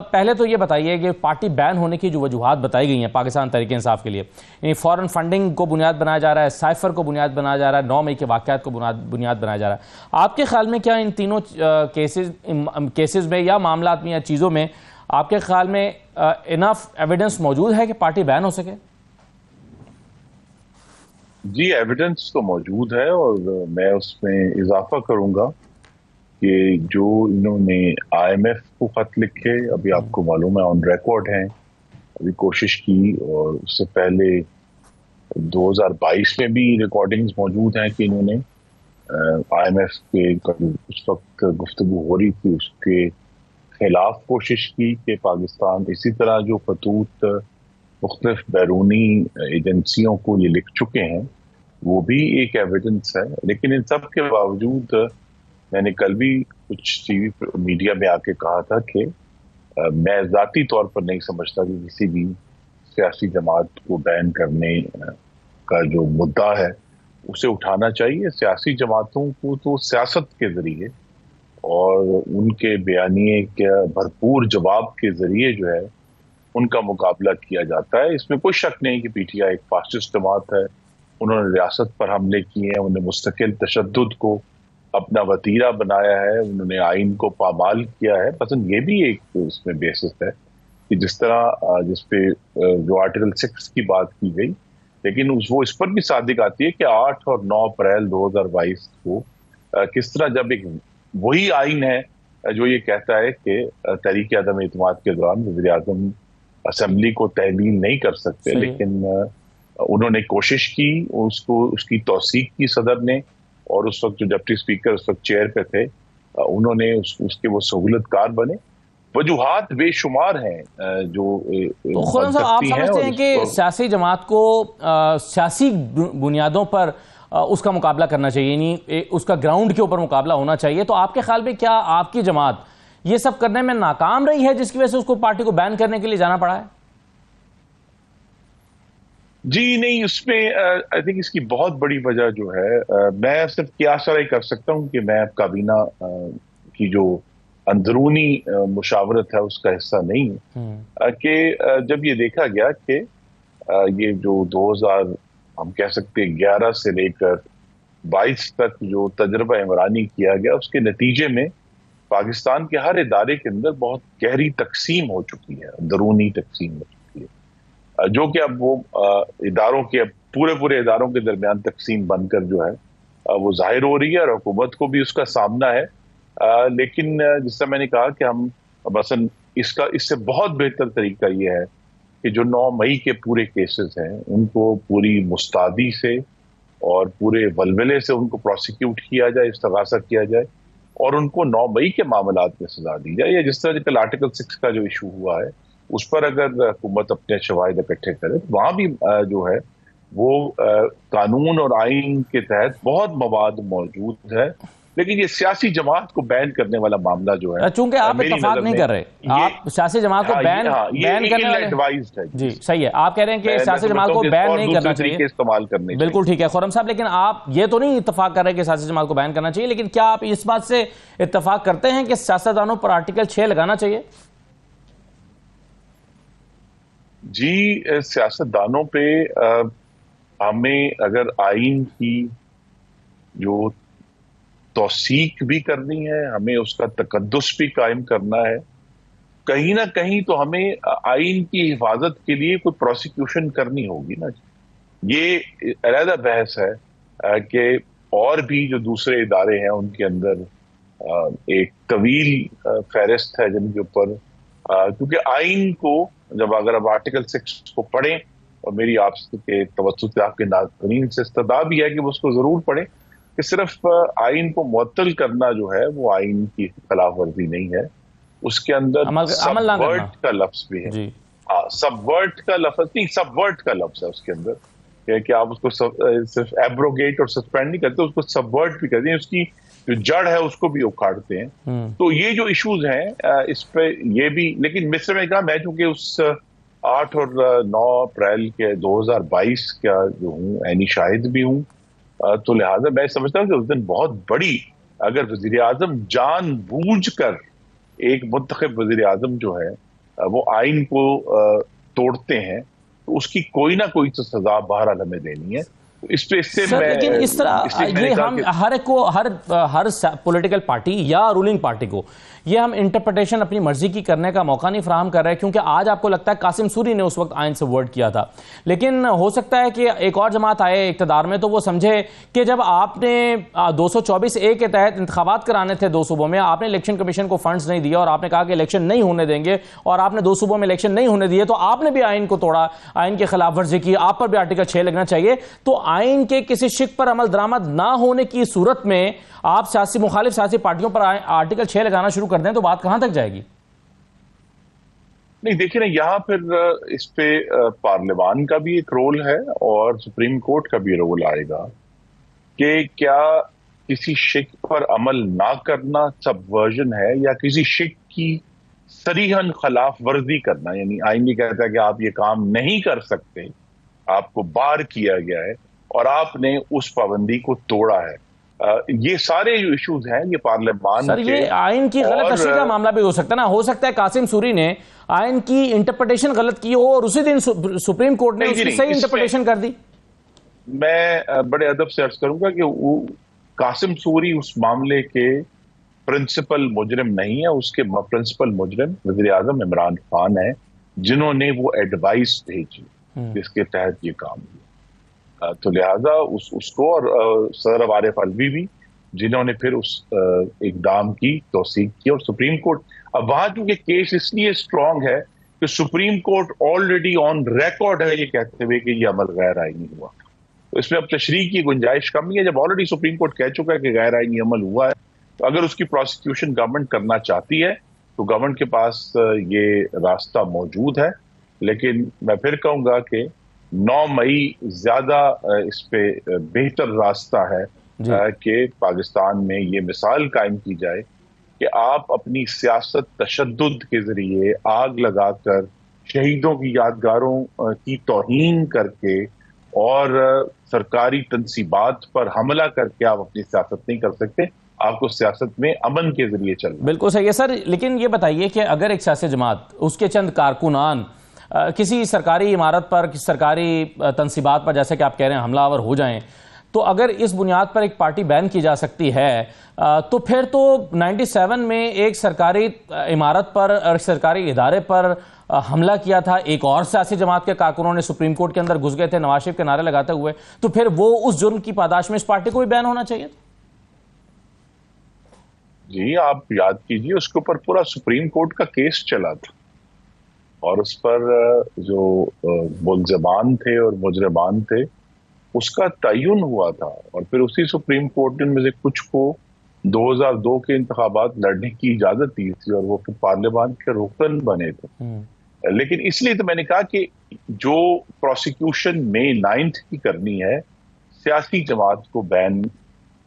پہلے تو یہ بتائیے کہ پارٹی بین ہونے کی جو وجوہات بتائی گئی ہیں پاکستان تحریک انصاف کے لیے، یعنی فورن فنڈنگ کو بنیاد بنایا جا رہا ہے، سائفر کو بنیاد بنایا جا رہا ہے، 9 مئی کے واقعات کو بنیاد بنایا جا رہا ہے، آپ کے خیال میں کیا ان تینوں کیسز میں یا معاملات میں یا چیزوں میں آپ کے خیال میں انف ایویڈنس موجود ہے کہ پارٹی بین ہو سکے؟ جی ایویڈنس تو موجود ہے، اور میں اس میں اضافہ کروں گا کہ جو انہوں نے IMF کو خط لکھے، ابھی آپ کو معلوم ہے آن ریکارڈ ہیں، ابھی کوشش کی، اور اس سے پہلے 2022 میں بھی ریکارڈنگز موجود ہیں کہ انہوں نے IMF کے اس وقت گفتگو ہو رہی تھی اس کے خلاف کوشش کی کہ پاکستان اسی طرح جو خطوط مختلف بیرونی ایجنسیوں کو یہ لکھ چکے ہیں وہ بھی ایک ایویڈنس ہے۔ لیکن ان سب کے باوجود میں نے کل بھی کچھ ٹی وی میڈیا میں آ کے کہا تھا کہ میں ذاتی طور پر نہیں سمجھتا کہ کسی بھی سیاسی جماعت کو بین کرنے کا جو مدعا ہے اسے اٹھانا چاہیے۔ سیاسی جماعتوں کو تو سیاست کے ذریعے اور ان کے بیانیے کے بھرپور جواب کے ذریعے جو ہے ان کا مقابلہ کیا جاتا ہے۔ اس میں کوئی شک نہیں کہ PTI ایک فاسسٹ جماعت ہے، انہوں نے ریاست پر حملے کیے ہیں، انہوں نے مستقل تشدد کو اپنا وتیرہ بنایا ہے، انہوں نے آئین کو پامال کیا ہے۔ مثلا یہ بھی ایک اس میں بیسس ہے کہ جس طرح جس پہ جو آرٹیکل 6 کی بات کی گئی، لیکن وہ اس پر بھی صادق آتی ہے کہ 8 اور 9 اپریل 2022 کو کس طرح جب ایک وہی آئین ہے جو یہ کہتا ہے کہ تحریک عدم اعتماد کے دوران وزیر اعظم اسمبلی کو تحلیل نہیں کر سکتے، لیکن انہوں نے کوشش کی، اس کی توثیق کی صدر نے، اور اس وقت جو ڈپٹی اسپیکر اس وقت چیئر پہ تھے انہوں نے اس کے وہ سہولت کار بنے۔ وجوہات بے شمار ہیں جو خورم صاحب آپ سمجھتے ہیں کہ سیاسی جماعت کو سیاسی بنیادوں پر اس کا مقابلہ کرنا چاہیے، یعنی اس کا گراؤنڈ کے اوپر مقابلہ ہونا چاہیے، تو آپ کے خیال میں کیا آپ کی جماعت یہ سب کرنے میں ناکام رہی ہے جس کی وجہ سے اس کو پارٹی کو بین کرنے کے لیے جانا پڑا ہے؟ جی نہیں، اس میں آئی تھنک اس کی بہت بڑی وجہ جو ہے، میں صرف قیاس رائے کر سکتا ہوں کہ میں کابینہ کی جو اندرونی مشاورت ہے اس کا حصہ نہیں ہوں، کہ جب یہ دیکھا گیا کہ یہ جو 2000 ہم کہہ سکتے 11 سے لے کر 22 تک جو تجربہ عمرانی کیا گیا اس کے نتیجے میں پاکستان کے ہر ادارے کے اندر بہت گہری تقسیم ہو چکی ہے، اندرونی تقسیم ہو چکی ہے، جو کہ اب وہ اداروں کے پورے اداروں کے درمیان تقسیم بن کر جو ہے وہ ظاہر ہو رہی ہے، اور حکومت کو بھی اس کا سامنا ہے۔ لیکن جس طرح میں نے کہا کہ ہم مثلا اس سے بہت بہتر طریقہ یہ ہے کہ جو 9 مئی کے پورے کیسز ہیں ان کو پوری مستعدی سے اور پورے ولولے سے ان کو پروسیکیوٹ کیا جائے، استغاثہ کیا جائے، اور ان کو 9 مئی کے معاملات میں سزا دی جائے، یا جس طرح کل آرٹیکل 6 کا جو ایشو ہوا ہے اس پر اگر حکومت اپنے شواہد اکٹھے کرے تو وہاں بھی جو ہے وہ قانون اور آئین کے تحت بہت مواد موجود ہے، لیکن یہ سیاسی جماعت کو بین کرنے والا معاملہ جو ہے، چونکہ آپ اتفاق نہیں کر رہے، آپ سیاسی جماعت کو بین کرنے والے، جی صحیح ہے، آپ کہہ رہے ہیں کہ سیاسی جماعت کو بین نہیں کرنا چاہیے، استعمال کرنے، بالکل ٹھیک ہے خرم صاحب، لیکن آپ یہ تو نہیں اتفاق کر رہے کہ سیاسی جماعت کو بین کرنا چاہیے، لیکن کیا آپ اس بات سے اتفاق کرتے ہیں کہ سیاستدانوں پر آرٹیکل 6 لگانا چاہیے؟ جی سیاستدانوں پہ ہمیں اگر آئین کی جو توثیق بھی کرنی ہے، ہمیں اس کا تقدس بھی قائم کرنا ہے، کہیں نہ کہیں تو ہمیں آئین کی حفاظت کے لیے کوئی پروسیکیوشن کرنی ہوگی نا۔ یہ علیحدہ بحث ہے کہ اور بھی جو دوسرے ادارے ہیں ان کے اندر ایک طویل فہرست ہے جن کے اوپر، کیونکہ آئین کو جب اگر آپ آرٹیکل 6 کو پڑھیں، اور میری آپ کے توسط سے آپ کے ناظرین سے استدعا بھی ہے کہ وہ اس کو ضرور پڑھیں، کہ صرف آئین کو معطل کرنا جو ہے وہ آئین کی خلاف ورزی نہیں ہے، اس کے اندر سبورٹ کا لفظ بھی ہے، سبورٹ کا لفظ نہیں، سبورٹ کا لفظ ہے اس کے اندر، کہ آپ اس کو صرف ایبروگیٹ اور سسپینڈ نہیں کرتے، اس کو سبورٹ بھی کرتے ہیں، اس کی جو جڑ ہے اس کو بھی اکھاڑتے ہیں۔ تو یہ جو ایشوز ہیں اس پہ یہ بھی، لیکن مصر میں کہا میں چونکہ اس 8 اور 9 اپریل کے 2022 کا جو ہوں عینی شاہد بھی ہوں، تو لہٰذا میں سمجھتا ہوں کہ اس دن بہت بڑی، اگر وزیر اعظم جان بوجھ کر ایک منتخب وزیر اعظم جو ہے وہ آئین کو توڑتے ہیں تو اس کی کوئی نہ کوئی تو سزا بہرحال ہمیں دینی ہے. اس پہ لیکن اس طرح یہ ہم ہر ایک کو ہر پولیٹیکل پارٹی یا رولنگ پارٹی کو یہ ہم انٹرپریٹیشن اپنی مرضی کی کرنے کا موقع نہیں فراہم کر رہے، کیونکہ آج آپ کو لگتا ہے قاسم سوری نے اس وقت آئین سے ورڈ کیا تھا، لیکن ہو سکتا ہے کہ ایک اور جماعت آئے اقتدار میں تو وہ سمجھے کہ جب آپ نے 224A کے تحت انتخابات کرانے تھے 2 صوبوں میں، آپ نے الیکشن کمیشن کو فنڈز نہیں دیا اور آپ نے کہا کہ الیکشن نہیں ہونے دیں گے، اور آپ نے 2 صوبوں میں الیکشن نہیں ہونے دیے، تو آپ نے بھی آئین کو توڑا، آئین کی خلاف ورزی کی، آپ پر بھی آرٹیکل 6 لگنا چاہیے. تو آئین کے کسی شق پر عمل درآمد نہ ہونے کی صورت میں آپ مخالف سیاسی پارٹیوں پر آرٹیکل 6 لگانا شروع کر دیں تو بات کہاں تک جائے گی؟ نہیں دیکھیں نا، یہاں پھر اس پہ پارلیمان کا بھی ایک رول ہے اور سپریم کورٹ کا بھی رول آئے گا کہ کیا کسی شک پر عمل نہ کرنا سبورژن ہے یا کسی شک کی صریحاً خلاف ورزی کرنا. یعنی آئین یہ کہتا ہے کہ آپ یہ کام نہیں کر سکتے، آپ کو بار کیا گیا ہے اور آپ نے اس پابندی کو توڑا ہے. یہ سارے جو ایشوز ہیں یہ پارلیمان سر یہ آئین کی غلط تشریح کا معاملہ بھی ہو سکتا ہے نا، ہو سکتا ہے قاسم سوری نے آئین کی انٹرپریٹیشن غلط کی ہو اور اسی دن سپریم کورٹ نے اس کی صحیح انٹرپریٹیشن کر دی. میں بڑے ادب سے عرض کروں گا کہ قاسم سوری اس معاملے کے پرنسپل مجرم نہیں ہے. اس کے پرنسپل مجرم وزیر اعظم عمران خان ہیں، جنہوں نے وہ ایڈوائس بھیجی جس کے تحت یہ کام ہوا. تو لہذا اس کو اور صدر عارف علوی بھی، جنہوں نے پھر اس اقدام کی توثیق کی. اور سپریم کورٹ اب وہاں چونکہ کیس اس لیے اسٹرانگ ہے کہ supreme court already on record ہے یہ کہتے ہوئے کہ یہ عمل غیر آئینی ہوا. تو اس میں اب تشریح کی گنجائش کم ہی ہے. جب آلریڈی سپریم کورٹ کہہ چکا ہے کہ غیر آئینی عمل ہوا ہے، تو اگر اس کی پروسیکیوشن گورنمنٹ کرنا چاہتی ہے تو گورنمنٹ کے پاس یہ راستہ موجود ہے. لیکن میں پھر کہوں گا کہ 9 مئی زیادہ اس پہ بہتر راستہ ہے کہ پاکستان میں یہ مثال قائم کی جائے کہ آپ اپنی سیاست تشدد کے ذریعے آگ لگا کر شہیدوں کی یادگاروں کی توہین کر کے اور سرکاری تنصیبات پر حملہ کر کے آپ اپنی سیاست نہیں کر سکتے. آپ کو سیاست میں امن کے ذریعے چلنا. بالکل صحیح ہے سر. لیکن یہ بتائیے کہ اگر ایک سیاسی جماعت، اس کے چند کارکنان کسی سرکاری عمارت پر، کسی سرکاری تنصیبات پر جیسے کہ آپ کہہ رہے ہیں حملہ آور ہو جائیں، تو اگر اس بنیاد پر ایک پارٹی بین کی جا سکتی ہے تو پھر تو 97 میں ایک سرکاری عمارت پر اور سرکاری ادارے پر حملہ کیا تھا، ایک اور سیاسی جماعت کے کارکنوں نے سپریم کورٹ کے اندر گھس گئے تھے نواز شریف کے نعرے لگاتے ہوئے، تو پھر وہ اس جرم کی پاداش میں اس پارٹی کو بھی بین ہونا چاہیے. جی آپ یاد کیجئے اس کے اوپر پورا سپریم کورٹ کا کیس چلا تھا اور اس پر جو ملزمان تھے اور مجرمان تھے اس کا تعین ہوا تھا. اور پھر اسی سپریم کورٹ نے میں سے کچھ کو 2002 کے انتخابات لڑنے کی اجازت دی تھی اور وہ پھر پارلیمان کے رکن بنے تھے. لیکن اس لیے تو میں نے کہا کہ جو پروسیکیوشن مئی 9 کی کرنی ہے، سیاسی جماعت کو بین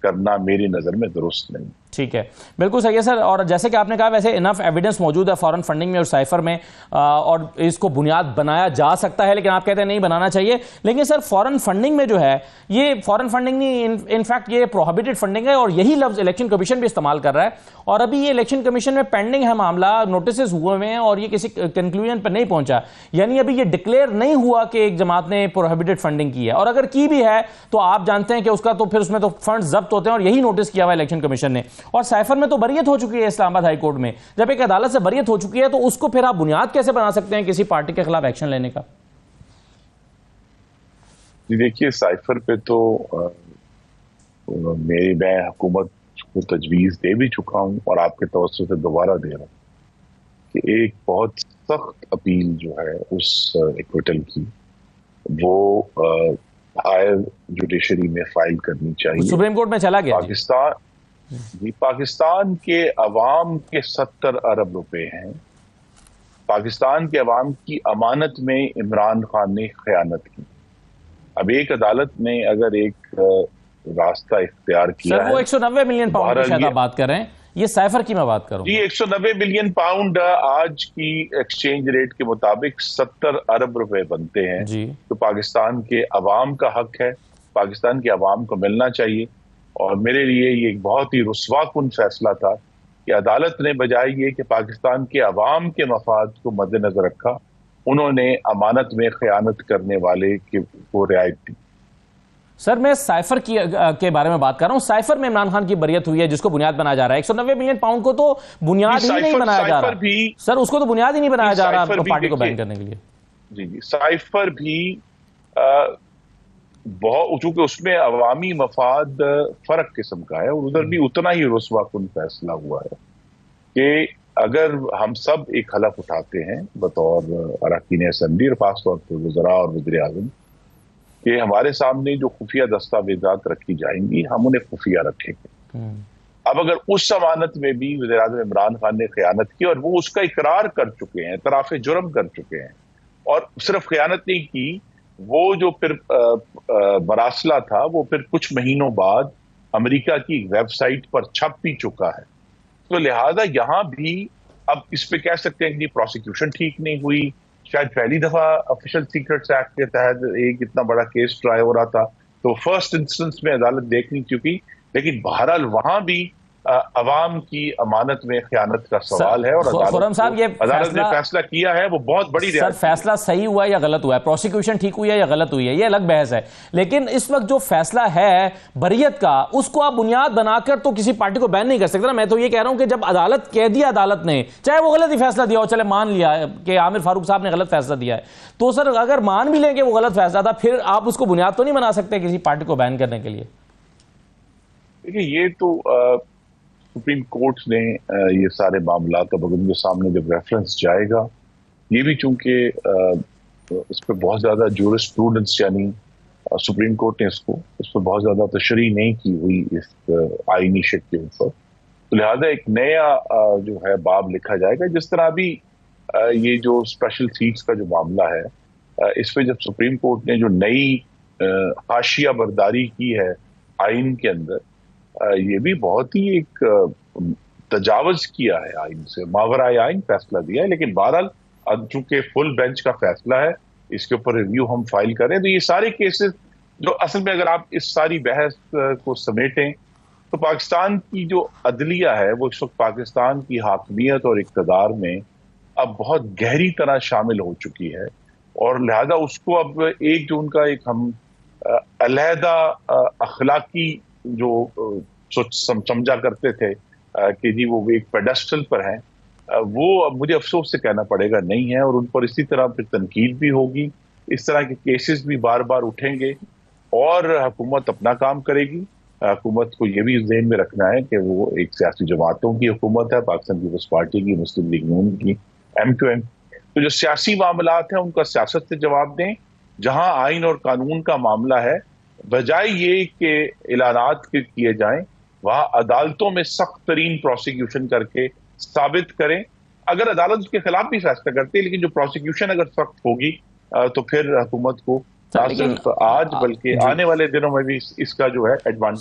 کرنا میری نظر میں درست نہیں. ٹھیک ہے، بالکل صحیح ہے سر. اور جیسے کہ آپ نے کہا ویسے انف ایویڈنس موجود ہے فارن فنڈنگ میں اور سائفر میں، اور اس کو بنیاد بنایا جا سکتا ہے، لیکن آپ کہتے ہیں نہیں بنانا چاہیے. لیکن سر فارن فنڈنگ میں جو ہے، یہ فارن فنڈنگ نہیں، انفیکٹ یہ پروہیبٹڈ فنڈنگ ہے، اور یہی لفظ الیکشن کمیشن بھی استعمال کر رہا ہے. اور ابھی یہ الیکشن کمیشن میں پینڈنگ ہے معاملہ، نوٹسز ہوئے ہیں اور یہ کسی کنکلوژن پر نہیں پہنچا. یعنی ابھی یہ ڈکلیئر نہیں ہوا کہ ایک جماعت نے پروہیبٹڈ فنڈنگ کی ہے، اور اگر کی بھی ہے تو آپ جانتے ہیں کہ اس کا تو پھر اس میں تو فنڈ ضبط ہوتے ہیں، اور یہی نوٹس کیا ہوا ہے الیکشن کمیشن نے. اور سائفر میں تو بریت ہو چکی ہے اسلام آباد ہائی کورٹ میں. جب ایک عدالت سے بریت ہو چکی ہے تو اس کو پھر آپ بنیاد کیسے بنا سکتے ہیں کسی پارٹی کے خلاف ایکشن لینے کا؟ جی دیکھیے، سائفر پہ تو میں حکومت کو تجویز دے بھی چکا ہوں اور آپ کے توسط سے دوبارہ دے رہا ہوں کہ ایک بہت سخت اپیل جو ہے اس ایکویٹل کی وہ ہائر جوڈیشری میں فائل کرنی چاہیے. سپریم کورٹ میں چلا گیا. پاکستان کے عوام کے 70 ارب روپے ہیں. پاکستان کے عوام کی امانت میں عمران خان نے خیانت کی. اب ایک عدالت نے اگر ایک راستہ اختیار کیا ہے، سر وہ 190 ملین پاؤنڈ کی شاید آپ بات کر رہے ہیں، یہ سائفر کی میں بات کروں. جی 190 ملین پاؤنڈ آج کی ایکسچینج ریٹ کے مطابق 70 ارب روپے بنتے ہیں. تو پاکستان کے عوام کا حق ہے، پاکستان کے عوام کو ملنا چاہیے. اور میرے لیے یہ ایک بہت ہی رسوا کن فیصلہ تھا کہ عدالت نے بجائے یہ کہ پاکستان کے عوام کے مفاد کو مد نظر رکھا، انہوں نے امانت میں خیانت کرنے والے کو رعایت دی۔ سر میں سائفر کے بارے میں بات کر رہا ہوں۔ سائفر میں عمران خان کی بریت ہوئی ہے جس کو بنیاد بنایا جا رہا ہے۔ 190 ملین پاؤنڈ کو تو بنیاد ہی نہیں بنایا جا رہا سر، اس کو تو بنیاد ہی نہیں بنایا جا رہا پارٹی کو بین کرنے کے لیے۔ جی سائفر بھی بہت، چونکہ اس میں عوامی مفاد فرق قسم کا ہے، اور ادھر بھی اتنا ہی رسوا کن فیصلہ ہوا ہے کہ اگر ہم سب ایک حلف اٹھاتے ہیں بطور اراکین اسمبلی اور خاص طور پر وزراء اور وزیر اعظم کہ ہمارے سامنے جو خفیہ دستاویزات رکھی جائیں گی ہم انہیں خفیہ رکھیں گے۔ اب اگر اس ضمانت میں بھی وزیر اعظم عمران خان نے خیانت کی، اور وہ اس کا اقرار کر چکے ہیں، اعتراف جرم کر چکے ہیں، اور صرف خیانت نہیں کی، وہ جو پھر مراسلہ تھا وہ پھر کچھ مہینوں بعد امریکہ کی ویب سائٹ پر چھپ بھی چکا ہے، تو لہذا یہاں بھی اب اس پہ کہہ سکتے ہیں کہ پروسیکیوشن ٹھیک نہیں ہوئی، شاید پہلی دفعہ آفیشل سیکرٹس ایکٹ کے تحت ایک اتنا بڑا کیس ٹرائی ہو رہا تھا تو فرسٹ انسٹنس میں عدالت دیکھ نہیں چکی، لیکن بہرحال وہاں بھی عوام کی امانت میں خیانت کا سوال ہے، اور خرم صاحب یہ عدالت نے فیصلہ کیا ہے وہ بہت بڑی سر فیصلہ صحیح ہوا ہے یا غلط ہوا ہے، پروسیکیوشن ٹھیک ہوئی ہے یا غلط ہوئی ہے، یہ الگ بحث ہے، لیکن اس وقت جو فیصلہ ہے بریت کا اس کو آپ بنیاد بنا کر تو کسی پارٹی کو بین نہیں کر سکتے نا۔ میں تو یہ کہہ رہا ہوں کہ جب عدالت کہہ دیا، عدالت نے چاہے وہ غلط ہی فیصلہ دیا ہو، چلے مان لیا کہ عامر فاروق صاحب نے غلط فیصلہ دیا ہے، تو سر اگر مان بھی لیں کہ وہ غلط فیصلہ تھا، پھر آپ اس کو بنیاد تو نہیں بنا سکتے کسی پارٹی کو بین کرنے کے لیے۔ دیکھیے یہ تو سپریم کورٹ نے یہ سارے معاملات اب ان کے سامنے جب ریفرنس جائے گا، یہ بھی چونکہ اس پہ بہت زیادہ جورسپروڈنس یعنی سپریم کورٹ نے اس پہ بہت زیادہ تشریح نہیں کی ہوئی اس آئینی شک کے اوپر، تو لہٰذا ایک نیا جو ہے باب لکھا جائے گا۔ جس طرح بھی یہ جو اسپیشل سیٹس کا جو معاملہ ہے، اس پہ جب سپریم کورٹ نے جو نئی حاشیہ برداری کی ہے آئین کے اندر، یہ بھی بہت ہی ایک تجاوز کیا ہے آئین سے، ماورائے آئین فیصلہ دیا ہے، لیکن بہرحال چونکہ فل بینچ کا فیصلہ ہے، اس کے اوپر ریویو ہم فائل کریں، تو یہ سارے کیسز جو اصل میں اگر آپ اس ساری بحث کو سمیٹیں تو پاکستان کی جو عدلیہ ہے وہ اس وقت پاکستان کی حاکمیت اور اقتدار میں اب بہت گہری طرح شامل ہو چکی ہے، اور لہذا اس کو اب ایک جو ان کا ایک ہم علیحدہ اخلاقی جو سمجھا کرتے تھے کہ جی وہ ایک پیڈسٹل پر ہیں، وہ اب مجھے افسوس سے کہنا پڑے گا نہیں ہے، اور ان پر اسی طرح پھر تنقید بھی ہوگی، اس طرح کے کیسز بھی بار بار اٹھیں گے، اور حکومت اپنا کام کرے گی۔ حکومت کو یہ بھی ذہن میں رکھنا ہے کہ وہ ایک سیاسی جماعتوں کی حکومت ہے، پاکستان پیپلز پارٹی کی، مسلم لیگ نون کی، ایم، تو جو سیاسی معاملات ہیں ان کا سیاست سے جواب دیں، جہاں آئین اور قانون کا معاملہ ہے بجائے یہ کہ اعلانات کیے جائیں، وہاں عدالتوں میں سخت ترین پروسیکیوشن کر کے ثابت کریں۔ اگر عدالت اس کے خلاف بھی فیصلہ کرتی ہے، لیکن جو پروسیکیوشن اگر سخت ہوگی تو پھر حکومت کو نہ صرف آج بلکہ آنے والے دنوں میں بھی اس کا جو ہے ایڈوانٹیج